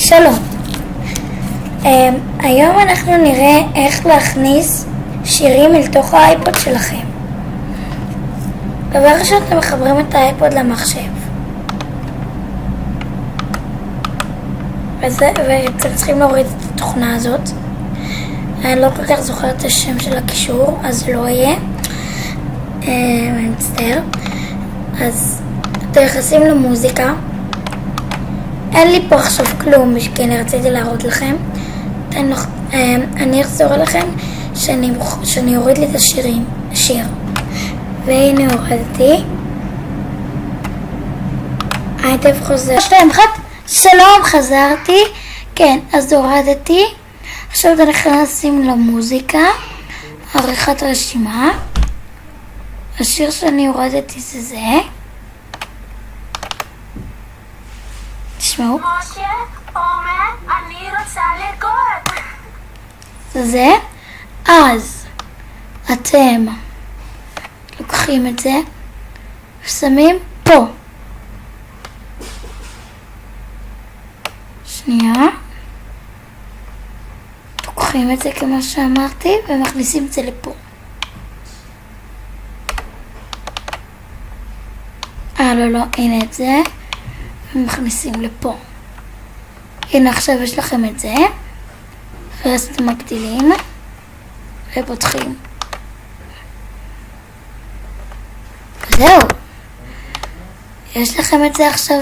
שלום. היום אנחנו נראה איך להכניס שירים אל תוך האייפוד שלכם. דבר ראשון, אתם מחברים את האייפוד למחשב. ואתם צריכים להוריד את התוכנה הזאת. אני לא כל כך זוכרת את השם של הקישור, אז לא יהיה. אני מצטער. אז אתם נכנסים למוזיקה. אין לי פה עכשיו כלום, כי אני רציתי להראות לכם. אני אחזור אליכם שאני אוריד לי את השיר. והנה הורדתי. הייתי חוזר. 2, 1, שלום, חזרתי. כן, אז הורדתי. עכשיו אתם נכנסים למוזיקה, עריכת רשימה. השיר שאני הורדתי זה. תשמעו. משה אומר, אני רוצה לרקוד. זה. אז אתם לוקחים את זה ושמים פה. שנייה. לוקחים את זה כמו שאמרתי ומכניסים את זה לפה. לא, הנה את זה. ומכניסים לפה. הנה עכשיו יש לכם את זה. ואז אתם מגדילים ופותחים. זהו. יש לכם את זה עכשיו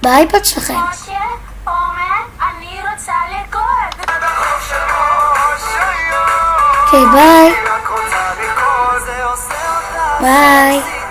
באייפוד שלכם. משה אומר, אני רוצה לרקוד. אוקיי, ביי. ביי.